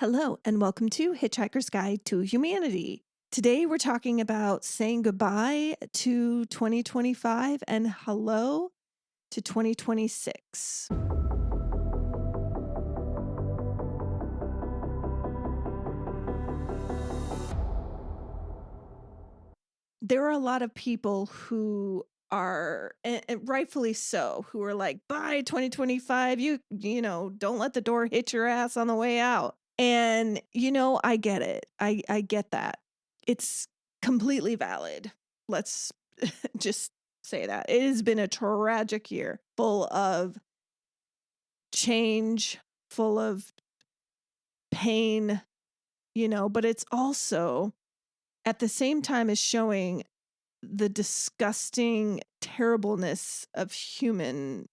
Hello, and welcome to Hitchhiker's Guide to Humanity. Today, we're talking about saying goodbye to 2025 and hello to 2026. There are a lot of people who are, and rightfully so, who are like, bye 2025, you don't let the door hit your ass on the way out. And, I get it. I get that. It's completely valid. Let's just say that. It has been a tragic year, full of change, full of pain, but it's also at the same time as showing the disgusting terribleness of humanity.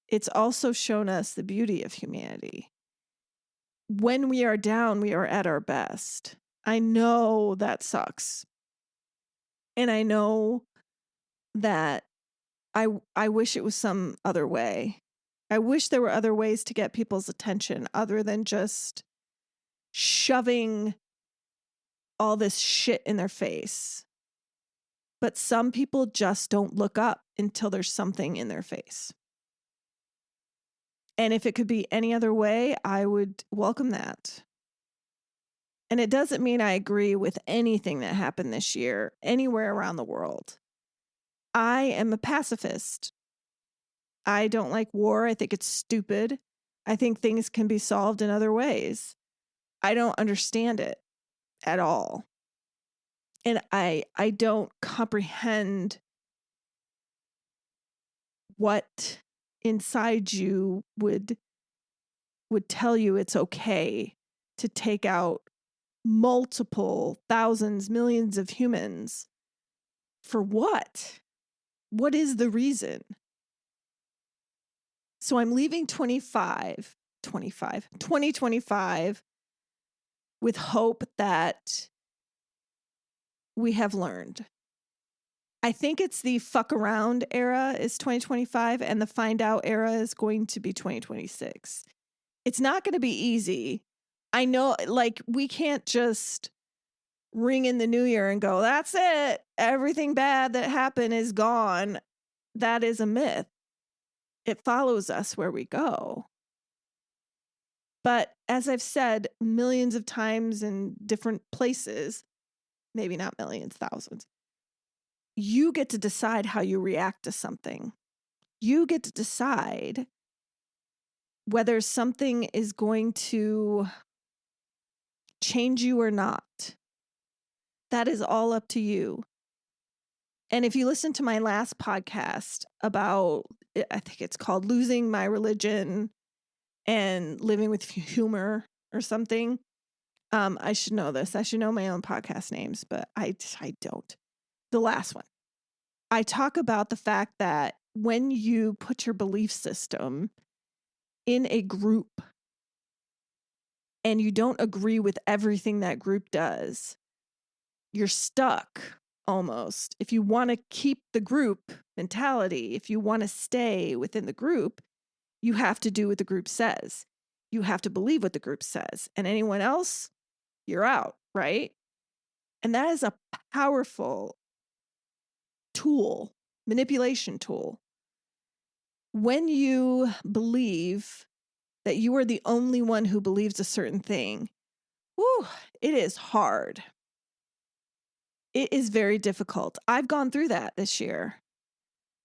It's also shown us the beauty of humanity. When we are down, we are at our best. I know that sucks. And I know that I wish it was some other way. I wish there were other ways to get people's attention other than just shoving all this shit in their face. But some people just don't look up until there's something in their face. And if it could be any other way, I would welcome that. And it doesn't mean I agree with anything that happened this year, anywhere around the world. I am a pacifist. I don't like war. I think it's stupid. I think things can be solved in other ways. I don't understand it at all. And I don't comprehend what inside you would tell you it's okay to take out multiple thousands, millions of humans. For what? What is the reason? So I'm leaving 2025 with hope that we have learned. I think it's the fuck around era is 2025 and the find out era is going to be 2026. It's not going to be easy. I know, we can't just ring in the new year and go, that's it. Everything bad that happened is gone. That is a myth. It follows us where we go. But as I've said millions of times in different places, maybe not millions, thousands, you get to decide how you react to something. You get to decide whether something is going to change you or not. That is all up to you. And if you listen to my last podcast about, I think it's called Losing My Religion and Living with Humor or something. I should know this. I should know my own podcast names, but I don't. The last one. I talk about the fact that when you put your belief system in a group and you don't agree with everything that group does, you're stuck almost. If you want to keep the group mentality, if you want to stay within the group, you have to do what the group says. You have to believe what the group says. And anyone else, you're out, right? And that is a powerful tool, manipulation tool. When you believe that you are the only one who believes a certain thing, it is hard. It is very difficult. I've gone through that this year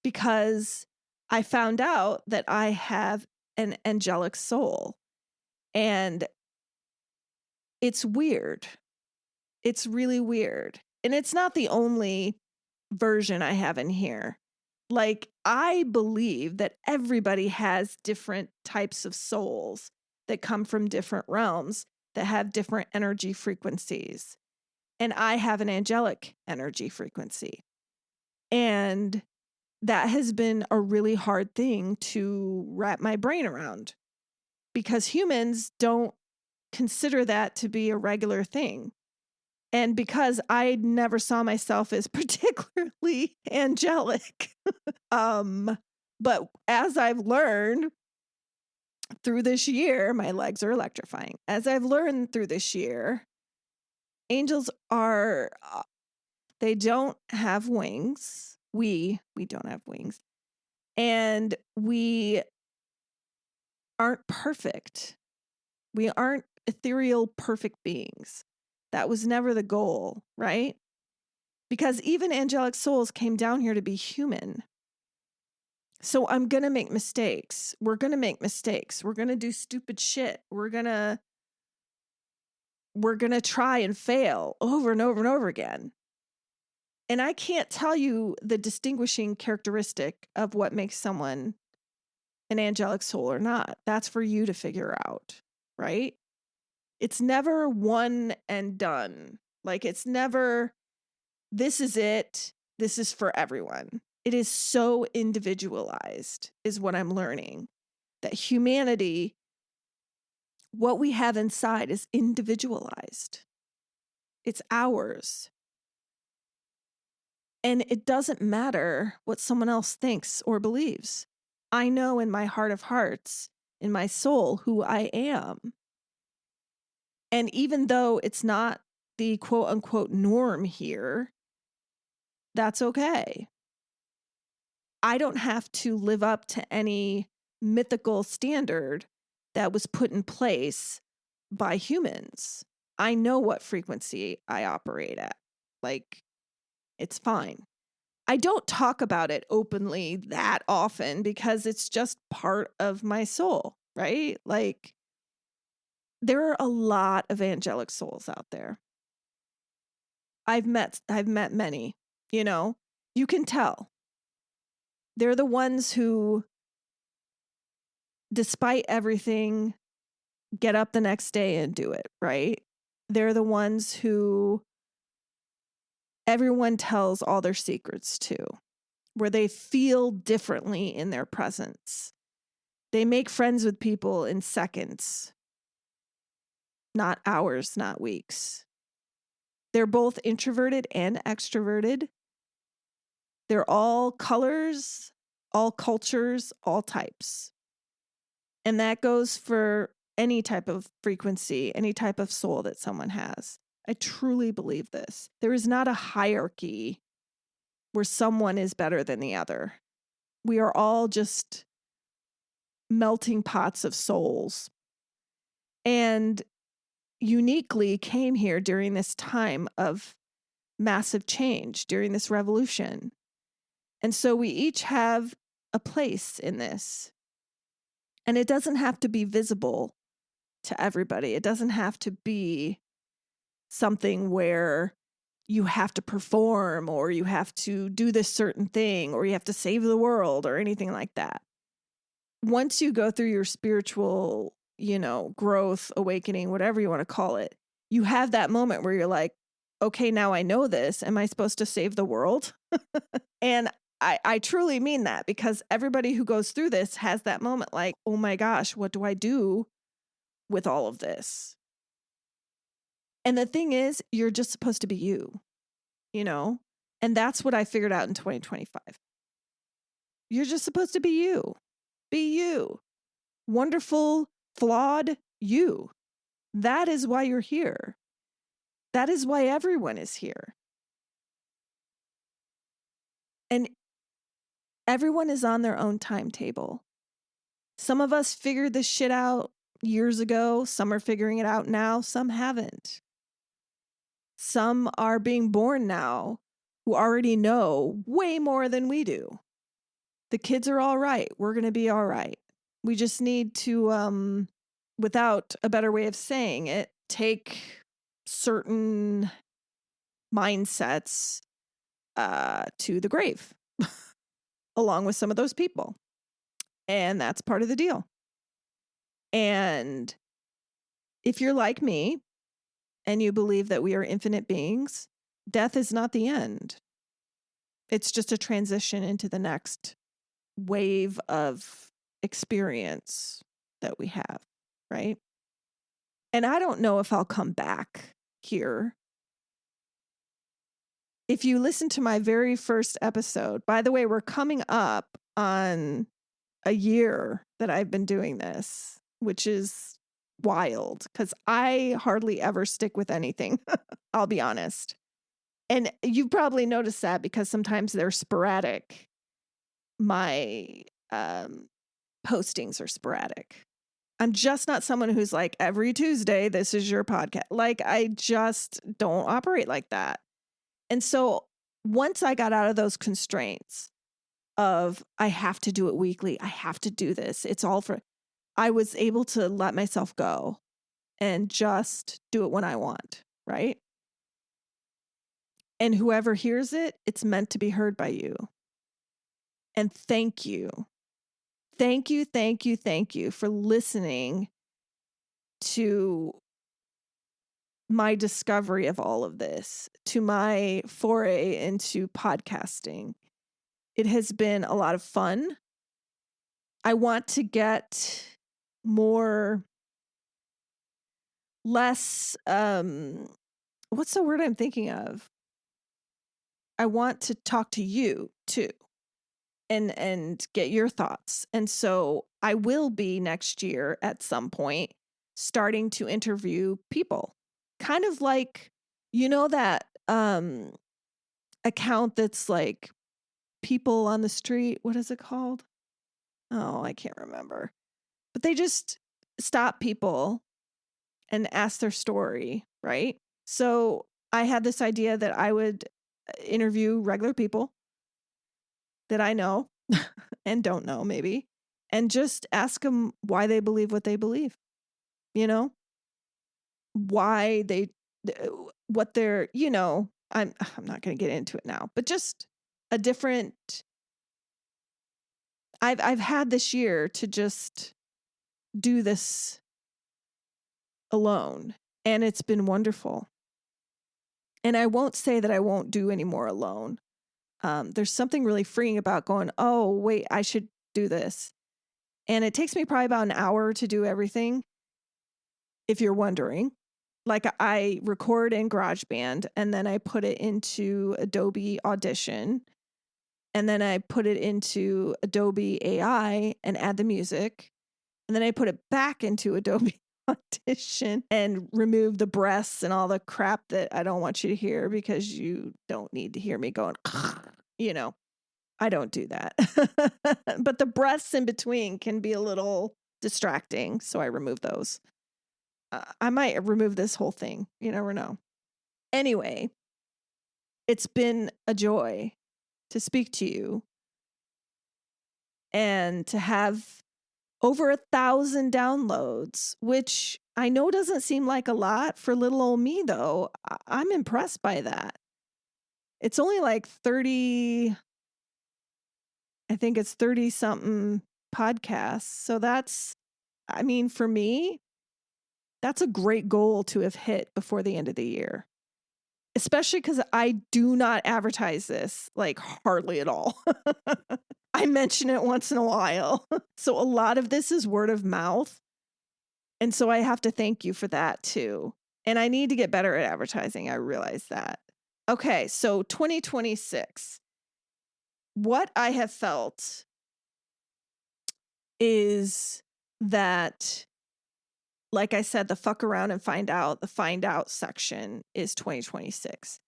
because I found out that I have an angelic soul. And it's weird. It's really weird. And it's not the only version I have in here. I believe that everybody has different types of souls that come from different realms that have different energy frequencies. And I have an angelic energy frequency. And that has been a really hard thing to wrap my brain around because humans don't consider that to be a regular thing. And because I never saw myself as particularly angelic. But as I've learned, through this year, my legs are electrifying. As I've learned through this year, angels are, they don't have wings. We don't have wings. And we aren't perfect. We aren't ethereal, perfect beings. That was never the goal, right? Because even angelic souls came down here to be human. So I'm going to make mistakes. We're going to make mistakes. We're going to do stupid shit. We're going to try and fail over and over and over again. And I can't tell you the distinguishing characteristic of what makes someone an angelic soul or not. That's for you to figure out, right? It's never one and done. Like, it's never, this is it. This is for everyone. It is so individualized, is what I'm learning. That humanity, what we have inside is individualized. It's ours. And it doesn't matter what someone else thinks or believes. I know in my heart of hearts, in my soul, who I am. And even though it's not the quote unquote norm here, that's okay. I don't have to live up to any mythical standard that was put in place by humans. I know what frequency I operate at. Like, it's fine. I don't talk about it openly that often because it's just part of my soul, right? Like, there are a lot of angelic souls out there. I've met many, you know, you can tell. They're the ones who, despite everything, get up the next day and do it, right? They're the ones who everyone tells all their secrets to, where they feel differently in their presence. They make friends with people in seconds, not hours, not weeks. They're both introverted and extroverted. They're all colors, all cultures, all types. And that goes for any type of frequency, any type of soul that someone has. I truly believe this. There is not a hierarchy where someone is better than the other. We are all just melting pots of souls. And uniquely came here during this time of massive change, during this revolution. And so we each have a place in this. And it doesn't have to be visible to everybody. It doesn't have to be something where you have to perform or you have to do this certain thing or you have to save the world or anything like that. Once you go through your spiritual, growth, awakening, whatever you want to call it, you have that moment where you're like, okay, now I know this. Am I supposed to save the world? And I truly mean that, because everybody who goes through this has that moment like, oh my gosh, what do I do with all of this? And the thing is, you're just supposed to be you, and that's what I figured out in 2025. You're just supposed to be you. Be you. Wonderful, flawed you. That is why you're here. That is why everyone is here. And everyone is on their own timetable. Some of us figured this shit out years ago. Some are figuring it out now. Some haven't. Some are being born now who already know way more than we do. The kids are all right. We're going to be all right. We just need to, without a better way of saying it, take certain mindsets to the grave along with some of those people. And that's part of the deal. And if you're like me and you believe that we are infinite beings, death is not the end. It's just a transition into the next wave of experience that we have, right? And I don't know if I'll come back here. If you listen to my very first episode, by the way, we're coming up on a year that I've been doing this. which is wild because I hardly ever stick with anything. I'll be honest. And you've probably noticed that because sometimes they're sporadic. My postings are sporadic. I'm just not someone who's like, every Tuesday, this is your podcast. Like, I just don't operate like that. And so once I got out of those constraints of, I have to do it weekly, I have to do this, it's all for, I was able to let myself go and just do it when I want, right? And whoever hears it, it's meant to be heard by you. And thank you. Thank you, thank you, thank you for listening to my discovery of all of this, to my foray into podcasting. It has been a lot of fun. I want to get less, what's the word I'm thinking of? I want to talk to you too and get your thoughts. And so I will be next year at some point starting to interview people. Kind of like, that account that's like people on the street. What is it called? Oh, I can't remember. But they just stop people and ask their story, right? So I had this idea that I would interview regular people that I know and don't know, maybe, and just ask them why they believe what they believe, why they, what they're, I'm not going to get into it now, but just a different, I've had this year to just do this alone, and it's been wonderful. And I won't say that I won't do any more alone. There's something really freeing about going, oh, wait, I should do this. And it takes me probably about an hour to do everything, if you're wondering. Like, I record in GarageBand, and then I put it into Adobe Audition, and then I put it into Adobe AI and add the music, and then I put it back into Adobe Audition and remove the breaths and all the crap that I don't want you to hear because you don't need to hear me going, I don't do that. But the breaths in between can be a little distracting, so I remove those. I might remove this whole thing. You never know. Anyway, it's been a joy to speak to you and to have over 1,000 downloads, which I know doesn't seem like a lot for little old me, though. I'm impressed by that. It's only like 30, I think it's 30 something podcasts. So for me, that's a great goal to have hit before the end of the year, especially because I do not advertise this like hardly at all. I mention it once in a while. So a lot of this is word of mouth. And so I have to thank you for that too. And I need to get better at advertising. I realize that. Okay, so 2026. What I have felt is that, like I said, the fuck around and find out, the find out section is 2026.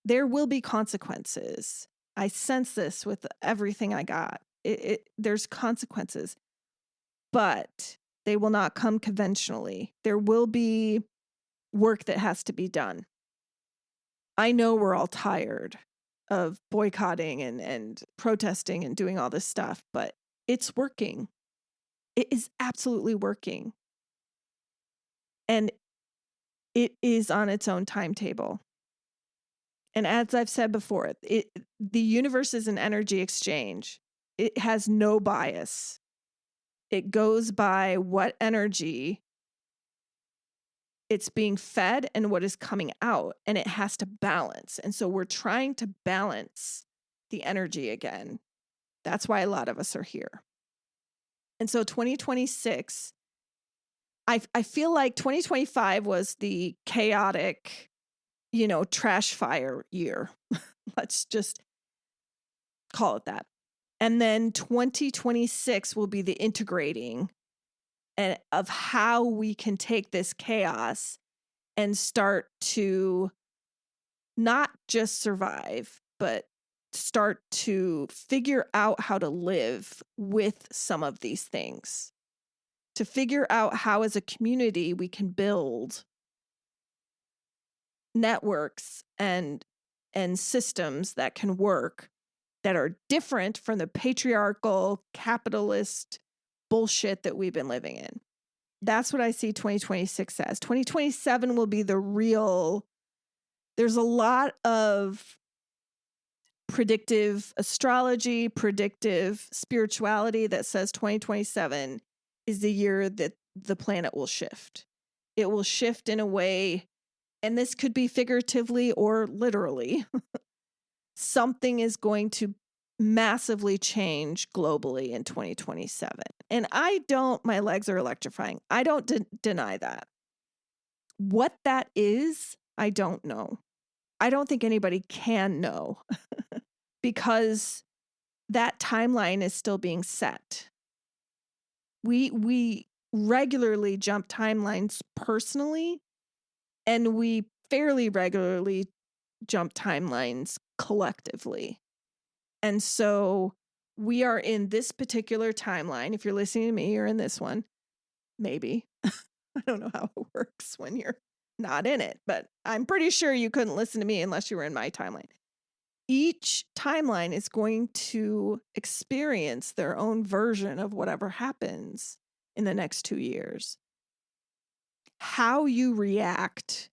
There will be consequences. I sense this with everything I got. There's consequences, but they will not come conventionally. There will be work that has to be done. I know we're all tired of boycotting and protesting and doing all this stuff, but it's working. It is absolutely working. And it is on its own timetable. And as I've said before, the universe is an energy exchange. It has no bias. It goes by what energy it's being fed and what is coming out, and it has to balance. And so we're trying to balance the energy again. That's why a lot of us are here. And so 2026, I feel like 2025 was the chaotic, trash fire year. Let's just call it that. And then 2026 will be the integrating and of how we can take this chaos and start to not just survive, but start to figure out how to live with some of these things, to figure out how as a community we can build networks and systems that can work, that are different from the patriarchal capitalist bullshit that we've been living in. That's what I see 2026 as. 2027 will be the real. There's a lot of predictive astrology, predictive spirituality that says 2027 is the year that the planet will shift. It will shift in a way, and this could be figuratively or literally. Something is going to massively change globally in 2027. And my legs are electrifying. I don't deny that. What that is, I don't know. I don't think anybody can know because that timeline is still being set. We regularly jump timelines personally, and we fairly regularly jump timelines collectively. And so we are in this particular timeline. If you're listening to me, you're in this one. Maybe. I don't know how it works when you're not in it, but I'm pretty sure you couldn't listen to me unless you were in my timeline. Each timeline is going to experience their own version of whatever happens in the next 2 years. How you react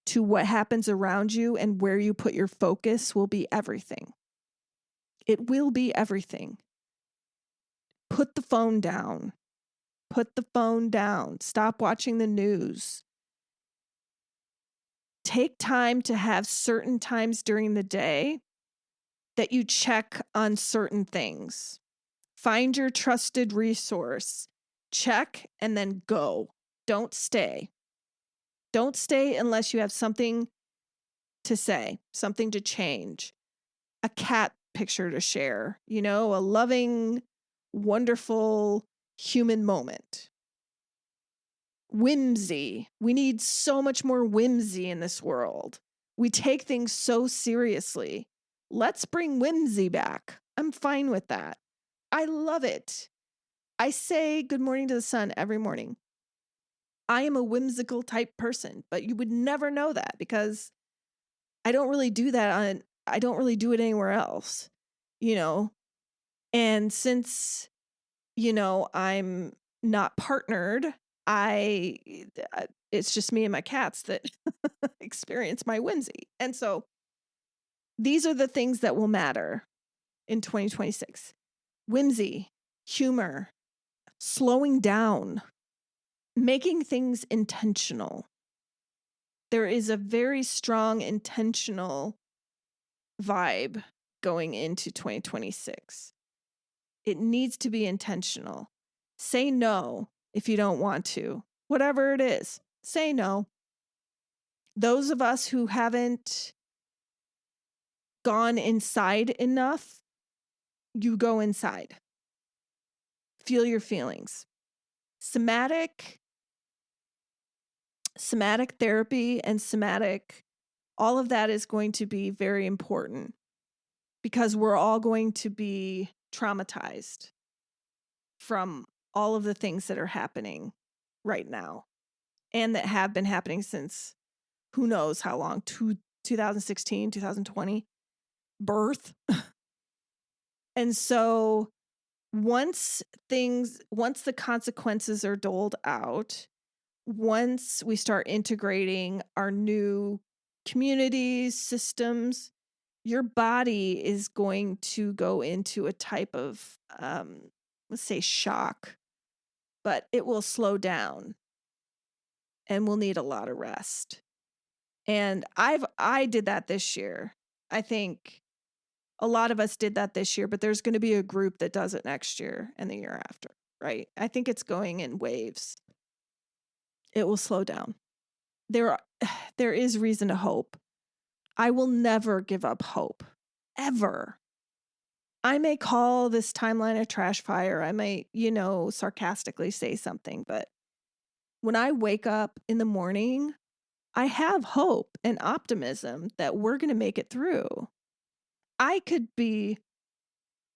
to what happens around you and where you put your focus will be everything. It will be everything. Put the phone down. Put the phone down. Stop watching the news. Take time to have certain times during the day that you check on certain things. Find your trusted resource. Check and then go. Don't stay. Don't stay unless you have something to say, something to change, a cat picture to share, a loving, wonderful human moment. Whimsy. We need so much more whimsy in this world. We take things so seriously. Let's bring whimsy back. I'm fine with that. I love it. I say good morning to the sun every morning. I am a whimsical type person, but you would never know that because I don't really do that I don't really do it anywhere else, And since, I'm not partnered, it's just me and my cats that experience my whimsy. And so these are the things that will matter in 2026. Whimsy, humor, slowing down, making things intentional. There is a very strong intentional vibe going into 2026. It needs to be intentional. Say no if you don't want to. Whatever it is, say no. Those of us who haven't gone inside enough, you go inside. Feel your feelings. Somatic therapy and all of that is going to be very important because we're all going to be traumatized from all of the things that are happening right now and that have been happening since who knows how long, 2016, 2020, birth. And so once the consequences are doled out, once we start integrating our new communities, systems, your body is going to go into a type of, let's say, shock, but it will slow down and we'll need a lot of rest. And I did that this year. I think a lot of us did that this year, but there's going to be a group that does it next year and the year after, right? I think it's going in waves. It will slow down. There is reason to hope. I will never give up hope, ever. I may call this timeline a trash fire. I may, sarcastically say something, but when I wake up in the morning, I have hope and optimism that we're going to make it through. I could be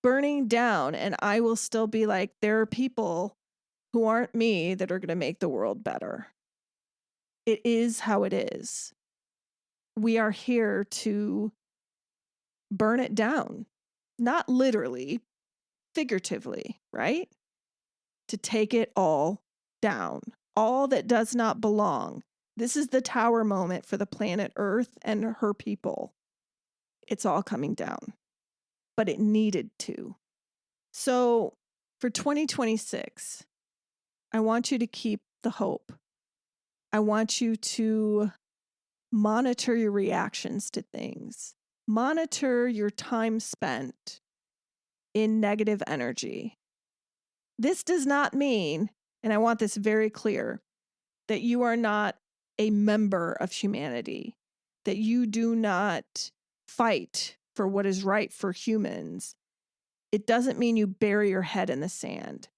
burning down and I will still be like, there are people who aren't me that are going to make the world better. It is how it is. We are here to burn it down, not literally, figuratively, right? To take it all down, all that does not belong. This is the tower moment for the planet Earth and her people. It's all coming down, but it needed to. So for 2026, I want you to keep the hope. I want you to monitor your reactions to things. Monitor your time spent in negative energy. This does not mean, and I want this very clear, that you are not a member of humanity, that you do not fight for what is right for humans. It doesn't mean you bury your head in the sand,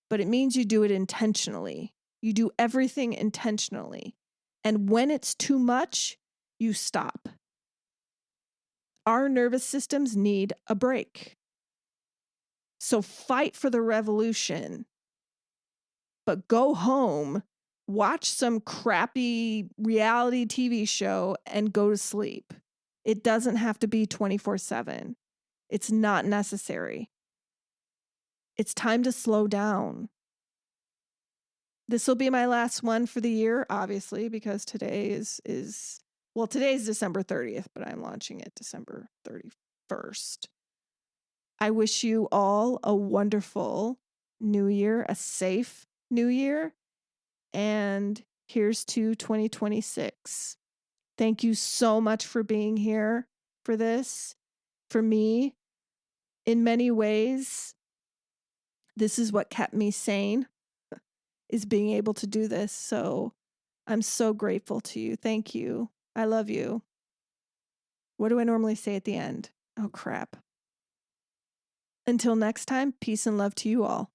but it means you do it intentionally. You do everything intentionally. And when it's too much, you stop. Our nervous systems need a break. So fight for the revolution, but go home, watch some crappy reality TV show, and go to sleep. It doesn't have to be 24/7. It's not necessary. It's time to slow down. This will be my last one for the year, obviously, because today is today's December 30th, but I'm launching it December 31st. I wish you all a wonderful new year, a safe new year, and here's to 2026. Thank you so much for being here for this. For me, in many ways, this is what kept me sane, is being able to do this. So I'm so grateful to you. Thank you. I love you. What do I normally say at the end? Oh, crap. Until next time, peace and love to you all.